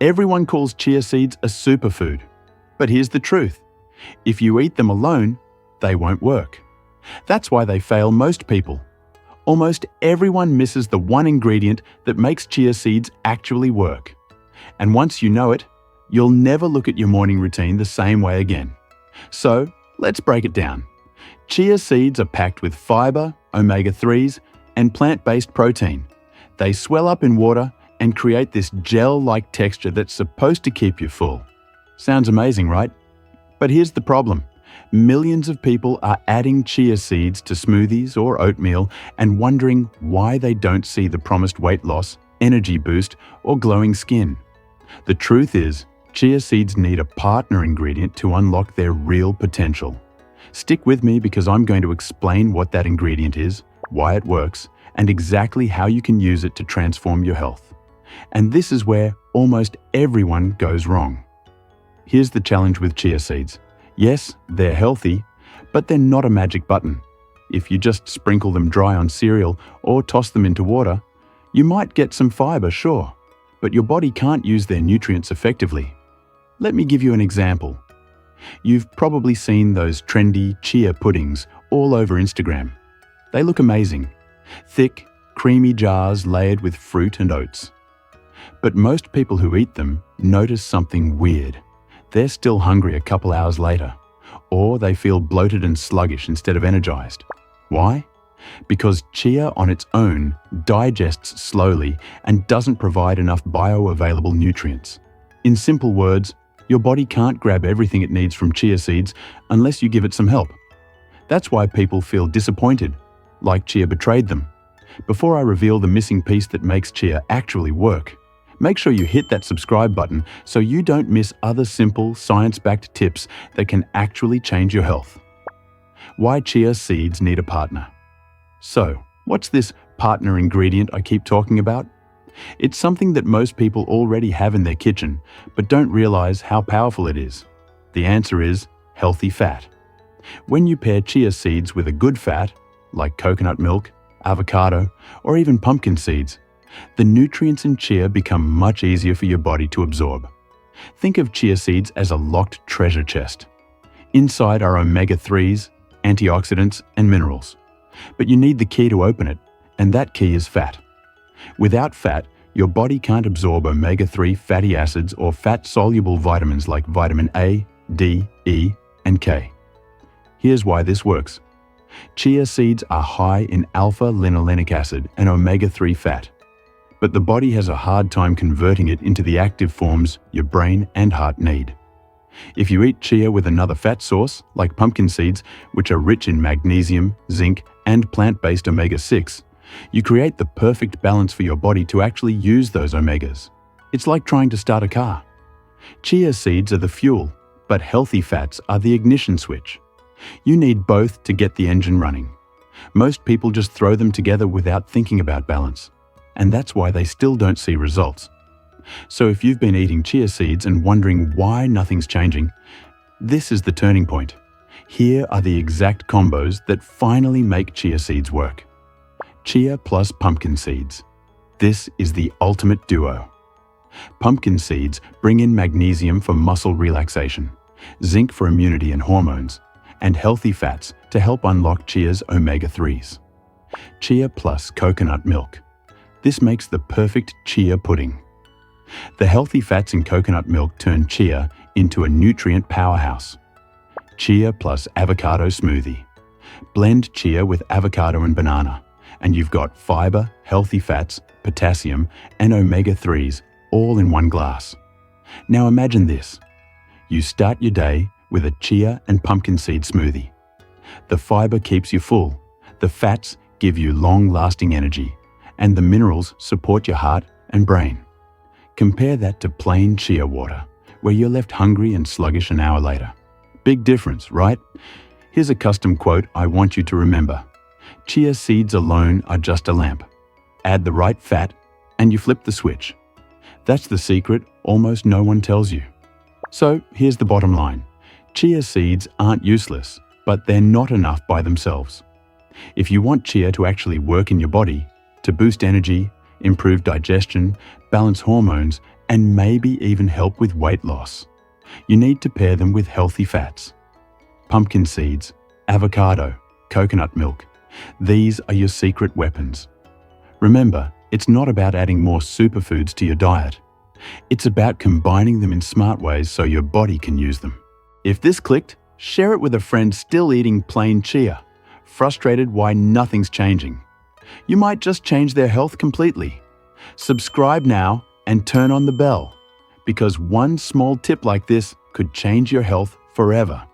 Everyone calls chia seeds a superfood. But here's the truth. If you eat them alone, they won't work. That's why they fail most people. Almost everyone misses the one ingredient that makes chia seeds actually work. And once you know it, you'll never look at your morning routine the same way again. So, let's break it down. Chia seeds are packed with fiber, omega-3s, and plant-based protein. They swell up in water and create this gel-like texture that's supposed to keep you full. Sounds amazing, right? But here's the problem. Millions of people are adding chia seeds to smoothies or oatmeal and wondering why they don't see the promised weight loss, energy boost, or glowing skin. The truth is, chia seeds need a partner ingredient to unlock their real potential. Stick with me because I'm going to explain what that ingredient is, why it works, and exactly how you can use it to transform your health. And this is where almost everyone goes wrong. Here's the challenge with chia seeds. Yes, they're healthy, but they're not a magic button. If you just sprinkle them dry on cereal or toss them into water, you might get some fiber, sure, but your body can't use their nutrients effectively. Let me give you an example. You've probably seen those trendy chia puddings all over Instagram. They look amazing. Thick, creamy jars layered with fruit and oats. But most people who eat them notice something weird. They're still hungry a couple hours later, or they feel bloated and sluggish instead of energized. Why? Because chia on its own digests slowly and doesn't provide enough bioavailable nutrients. In simple words, your body can't grab everything it needs from chia seeds unless you give it some help. That's why people feel disappointed, like chia betrayed them. Before I reveal the missing piece that makes chia actually work, make sure you hit that subscribe button so you don't miss other simple, science-backed tips that can actually change your health. Why chia seeds need a partner. So, what's this partner ingredient I keep talking about? It's something that most people already have in their kitchen, but don't realize how powerful it is. The answer is healthy fat. When you pair chia seeds with a good fat, like coconut milk, avocado, or even pumpkin seeds, the nutrients in chia become much easier for your body to absorb. Think of chia seeds as a locked treasure chest. Inside are omega-3s, antioxidants, and minerals. But you need the key to open it, and that key is fat. Without fat, your body can't absorb omega-3 fatty acids or fat-soluble vitamins like vitamin A, D, E, and K. Here's why this works. Chia seeds are high in alpha-linolenic acid and omega-3 fat, but the body has a hard time converting it into the active forms your brain and heart need. If you eat chia with another fat source, like pumpkin seeds, which are rich in magnesium, zinc, and plant-based omega-6, you create the perfect balance for your body to actually use those omegas. It's like trying to start a car. Chia seeds are the fuel, but healthy fats are the ignition switch. You need both to get the engine running. Most people just throw them together without thinking about balance, and that's why they still don't see results. So if you've been eating chia seeds and wondering why nothing's changing, this is the turning point. Here are the exact combos that finally make chia seeds work. Chia plus pumpkin seeds. This is the ultimate duo. Pumpkin seeds bring in magnesium for muscle relaxation, zinc for immunity and hormones, and healthy fats to help unlock chia's omega-3s. Chia plus coconut milk. This makes the perfect chia pudding. The healthy fats in coconut milk turn chia into a nutrient powerhouse. Chia plus avocado smoothie. Blend chia with avocado and banana, and you've got fiber, healthy fats, potassium, and omega-3s all in one glass. Now imagine this. You start your day with a chia and pumpkin seed smoothie. The fiber keeps you full, the fats give you long-lasting energy, and the minerals support your heart and brain. Compare that to plain chia water, where you're left hungry and sluggish an hour later. Big difference, right? Here's a custom quote I want you to remember. Chia seeds alone are just a lamp. Add the right fat, and you flip the switch. That's the secret almost no one tells you. So here's the bottom line. Chia seeds aren't useless, but they're not enough by themselves. If you want chia to actually work in your body, to boost energy, improve digestion, balance hormones, and maybe even help with weight loss. You need to pair them with healthy fats. Pumpkin seeds, avocado, coconut milk. These are your secret weapons. Remember, it's not about adding more superfoods to your diet. It's about combining them in smart ways so your body can use them. If this clicked, share it with a friend still eating plain chia, frustrated why nothing's changing. You might just change their health completely. Subscribe now and turn on the bell, because one small tip like this could change your health forever.